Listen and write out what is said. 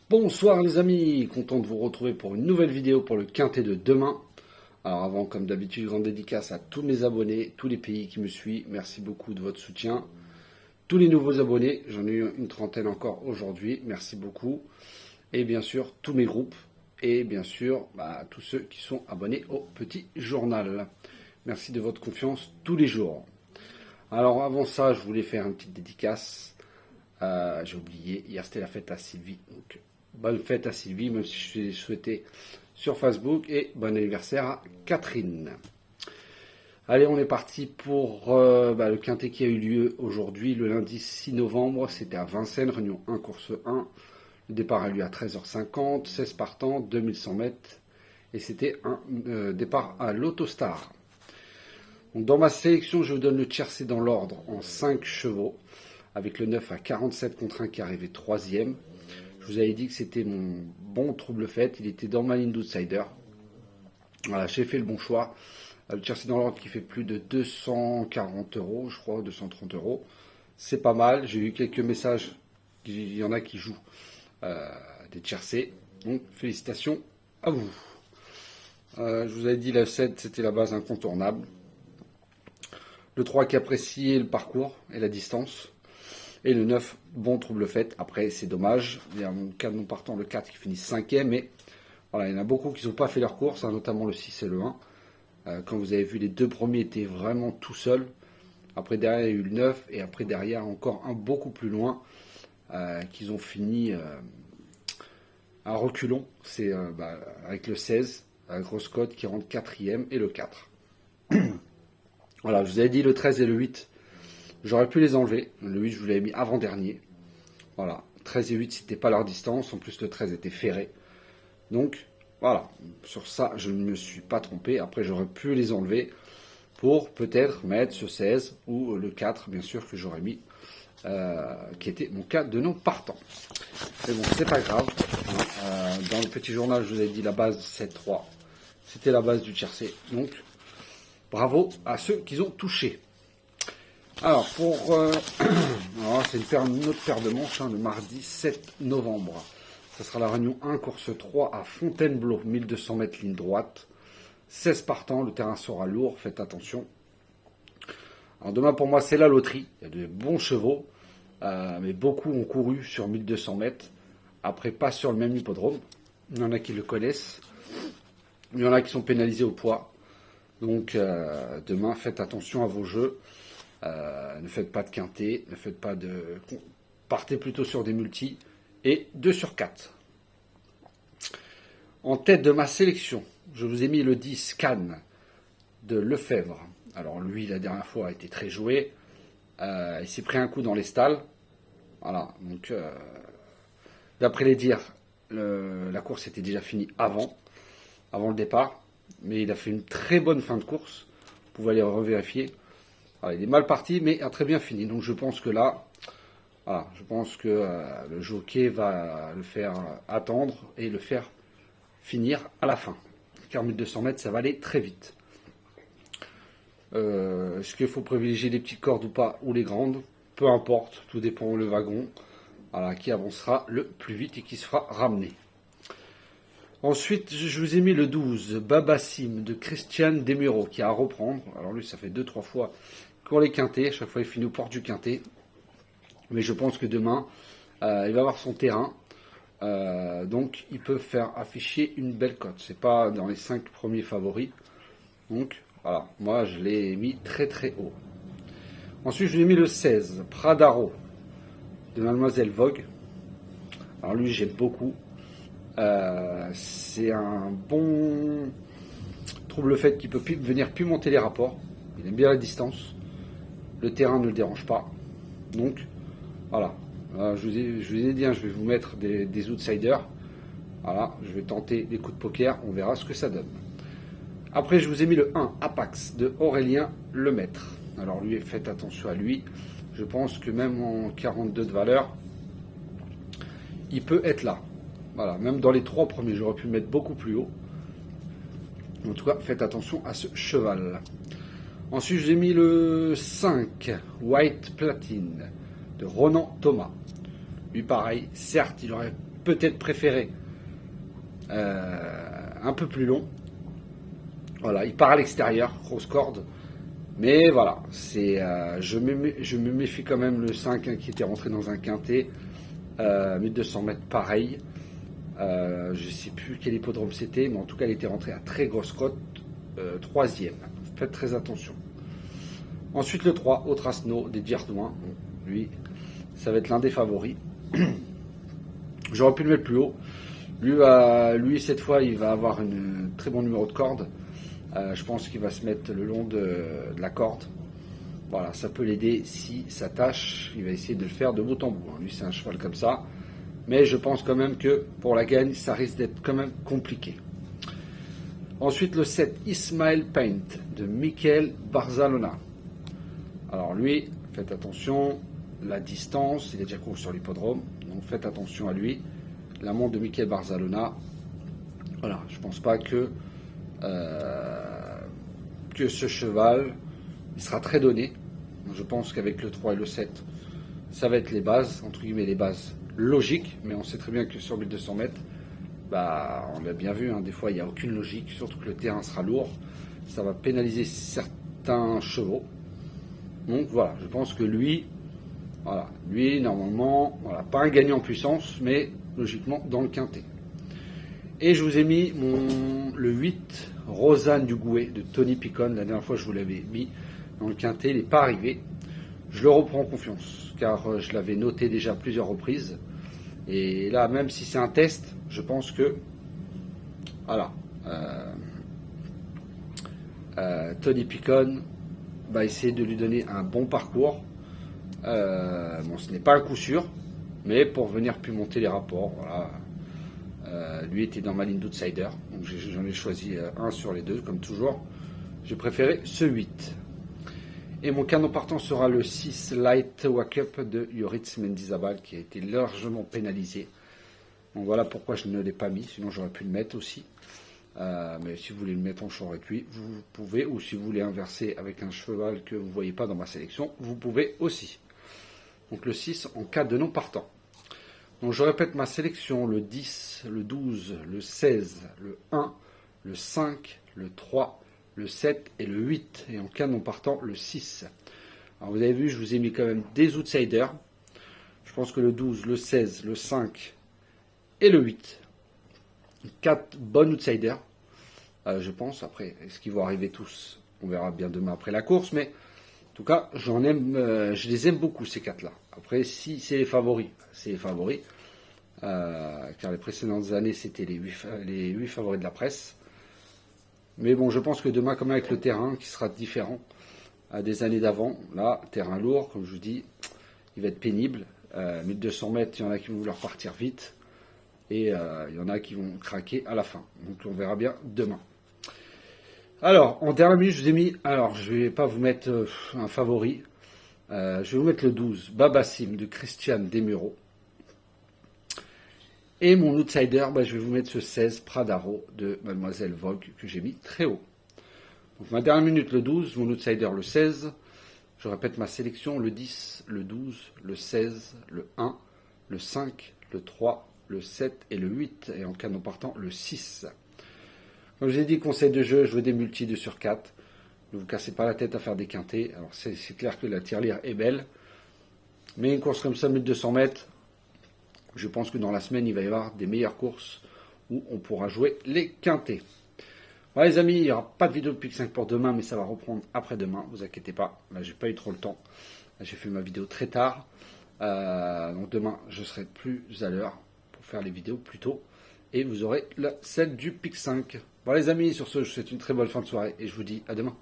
Bonsoir les amis, content de vous retrouver pour une nouvelle vidéo pour le quintet de demain. Alors avant, comme d'habitude, grande dédicace à tous mes abonnés, tous les pays qui me suivent. Merci beaucoup de votre soutien. Tous les nouveaux abonnés, j'en ai eu une trentaine encore aujourd'hui, merci beaucoup. Et bien sûr, tous mes groupes. Et bien sûr, tous ceux qui sont abonnés au petit journal. Merci de votre confiance tous les jours. Alors avant ça, je voulais faire une petite dédicace. J'ai oublié, hier c'était la fête à Sylvie. Donc, bonne fête à Sylvie, même si je l'ai souhaité sur Facebook. Et bon anniversaire à Catherine. Allez, on est parti pour le quintet qui a eu lieu aujourd'hui, le lundi 6 novembre. C'était à Vincennes, réunion 1, course 1. Le départ a lieu à 13h50, 16 partants, 2100 mètres. Et c'était un départ à l'Autostar. Donc, dans ma sélection, je vous donne le tiercé dans l'ordre en 5 chevaux. Avec le 9 à 47 contre 1 qui arrivait 3e. Je vous avais dit que c'était mon bon trouble fait. Il était dans ma ligne d'outsider. Voilà, j'ai fait le bon choix. Le tiercé dans l'ordre qui fait plus de 240 euros, je crois, 230 euros. C'est pas mal. J'ai eu quelques messages. Il y en a qui jouent des tiercés. Donc, félicitations à vous. Je vous avais dit, la 7, c'était la base incontournable. Le 3 qui appréciait le parcours et la distance. Et le 9, bon trouble fait. Après, c'est dommage. Il y a mon cas de non partant, le 4 qui finit 5e. Mais voilà, il y en a beaucoup qui n'ont pas fait leur course, notamment le 6 et le 1. Quand vous avez vu, les deux premiers étaient vraiment tout seuls. Après, derrière, il y a eu le 9. Et après, derrière, encore un beaucoup plus loin. Qu'ils ont fini à reculons. C'est avec le 16, la grosse cote qui rentre 4e. Et le 4. Voilà, je vous avais dit le 13 et le 8. J'aurais pu les enlever. Le 8, je vous l'avais mis avant-dernier. Voilà. 13 et 8, c'était pas leur distance. En plus, le 13 était ferré. Donc, voilà. Sur ça, je ne me suis pas trompé. Après, j'aurais pu les enlever pour peut-être mettre ce 16 ou le 4, bien sûr, que j'aurais mis, qui était mon cas de non partant. Mais bon, c'est pas grave. Dans le petit journal, je vous ai dit la base 7-3. C'était la base du tiercé. Donc, bravo à ceux qui ont touché. Alors, c'est une autre paire de manches, le mardi 7 novembre. Ce sera la réunion 1, course 3 à Fontainebleau, 1200 mètres ligne droite. 16 partants, le terrain sera lourd, faites attention. Alors demain, pour moi, c'est la loterie. Il y a de bons chevaux, mais beaucoup ont couru sur 1200 mètres. Après, pas sur le même hippodrome. Il y en a qui le connaissent. Il y en a qui sont pénalisés au poids. Donc, demain, faites attention à vos jeux. Ne faites pas de quintet, ne faites pas de... Partez plutôt sur des multis et 2 sur 4. En tête de ma sélection, je vous ai mis le 10 Cannes de Lefebvre. Alors lui, la dernière fois, a été très joué. Il s'est pris un coup dans les stalles. Voilà, donc d'après les dires, la course était déjà finie avant le départ. Mais il a fait une très bonne fin de course. Vous pouvez aller revérifier. Il est mal parti, mais a très bien fini. Donc je pense que là, le jockey va le faire attendre et le faire finir à la fin. Car 1200 mètres, ça va aller très vite. Est-ce qu'il faut privilégier les petites cordes ou pas, ou les grandes? Peu importe, tout dépend le wagon. Voilà, qui avancera le plus vite et qui se fera ramener. Ensuite, je vous ai mis le 12, Babassim de Christian Desmureaux, qui a à reprendre. Alors lui, ça fait 2-3 fois pour les quintets. À chaque fois, il finit aux portes du quintet. Mais je pense que demain, il va avoir son terrain. Donc, il peut faire afficher une belle cote. C'est pas dans les 5 premiers favoris. Donc, voilà. Moi, je l'ai mis très très haut. Ensuite, je lui ai mis le 16, Pradaro de Mademoiselle Vogue. Alors lui, j'aime beaucoup. C'est un bon trouble fait qui peut venir pimenter les rapports. Il aime bien la distance. Le terrain ne le dérange pas. Donc, voilà. Je vous ai dit, je vais vous mettre des outsiders. Voilà, je vais tenter des coups de poker. On verra ce que ça donne. Après, je vous ai mis le 1, Apax, de Aurélien Lemaître. Alors, lui, faites attention à lui. Je pense que même en 42 de valeur, il peut être là. Voilà, même dans les 3 premiers, j'aurais pu le mettre beaucoup plus haut. En tout cas, faites attention à ce cheval. Ensuite, j'ai mis le 5, White Platine, de Ronan Thomas. Lui, pareil, certes, il aurait peut-être préféré un peu plus long. Voilà, il part à l'extérieur, grosse corde. Mais voilà, je me méfie quand même le 5 hein, qui était rentré dans un quintet. 1200 mètres pareil. Je ne sais plus quel hippodrome c'était, mais en tout cas, il était rentré à très grosse cote, 3e. Faites très attention. Ensuite, le 3, au Trasno, des Diardouin. Lui, ça va être l'un des favoris. J'aurais pu le mettre plus haut. Lui, cette fois, il va avoir un très bon numéro de corde. Je pense qu'il va se mettre le long de la corde. Voilà, ça peut l'aider si ça tâche. Il va essayer de le faire de bout en bout. Lui, c'est un cheval comme ça. Mais je pense quand même que pour la gagne, ça risque d'être quand même compliqué. Ensuite, le 7, Ismail Paint de Michael Barzalona. Alors lui, faites attention, la distance, il est déjà couru sur l'hippodrome, donc faites attention à lui. La montre de Michael Barzalona, voilà, je pense pas que ce cheval, il sera très donné. Je pense qu'avec le 3 et le 7, ça va être les bases, entre guillemets les bases logiques, mais on sait très bien que sur 1200 mètres, on l'a bien vu, hein, des fois il n'y a aucune logique, surtout que le terrain sera lourd, ça va pénaliser certains chevaux. Donc voilà, je pense que lui, normalement, voilà, pas un gagnant en puissance, mais logiquement dans le quintet. Et je vous ai mis le 8, Rosanne du Gouet de Tony Picon. La dernière fois je vous l'avais mis dans le quintet, il n'est pas arrivé. Je le reprends en confiance, car je l'avais noté déjà à plusieurs reprises. Et là, même si c'est un test, je pense que voilà, Tony Picon va essayer de lui donner un bon parcours. Bon, ce n'est pas un coup sûr, mais pour venir puis monter les rapports. Voilà. Lui était dans ma ligne d'outsider, donc j'en ai choisi un sur les deux, comme toujours. J'ai préféré ce 8. Et mon canon partant sera le 6 Light Wake Up de Yoritz Mendizabal, qui a été largement pénalisé. Donc voilà pourquoi je ne l'ai pas mis, sinon j'aurais pu le mettre aussi. Mais si vous voulez le mettre en short réduit, vous pouvez, ou si vous voulez inverser avec un cheval que vous ne voyez pas dans ma sélection, vous pouvez aussi. Donc le 6 en cas de non partant. Donc je répète ma sélection, le 10, le 12, le 16, le 1, le 5, le 3, le 7 et le 8. Et en cas de non partant, le 6. Alors vous avez vu, je vous ai mis quand même des outsiders. Je pense que le 12, le 16, le 5 et le 8. 4 bons outsiders. Je pense, après, est-ce qu'ils vont arriver tous? On verra bien demain après la course, mais en tout cas, je les aime beaucoup ces 4-là. Après, si c'est les favoris, c'est les favoris. Car les précédentes années, c'était les 8 favoris de la presse. Mais bon, je pense que demain, comme avec le terrain, qui sera différent des années d'avant, là, terrain lourd, comme je vous dis, il va être pénible. 1200 mètres, il y en a qui vont vouloir partir vite. Et il y en a qui vont craquer à la fin. Donc on verra bien demain. Alors, en dernière minute, je vous ai mis... Alors, je ne vais pas vous mettre un favori. Je vais vous mettre le 12, Babassim de Christian Desmureaux. Et mon outsider, je vais vous mettre ce 16, Pradaro de Mademoiselle Vogue, que j'ai mis très haut. Donc ma dernière minute, le 12, mon outsider, le 16. Je répète ma sélection, le 10, le 12, le 16, le 1, le 5, le 3, le 7 et le 8. Et en cas non partant, le 6. Comme je vous ai dit, conseil de jeu, jouez des multis 2 sur 4. Ne vous cassez pas la tête à faire des quintés. Alors c'est clair que la tirelire est belle. Mais une course comme ça, 1200 mètres, je pense que dans la semaine, il va y avoir des meilleures courses où on pourra jouer les quintés. Voilà les amis, il n'y aura pas de vidéo de Pic 5 pour demain, mais ça va reprendre après-demain, vous inquiétez pas. Là, j'ai pas eu trop le temps. Là, j'ai fait ma vidéo très tard. Donc demain, je serai plus à l'heure pour faire les vidéos plus tôt. Et vous aurez celle du Pic 5. Voilà les amis, sur ce, je vous souhaite une très bonne fin de soirée et je vous dis à demain.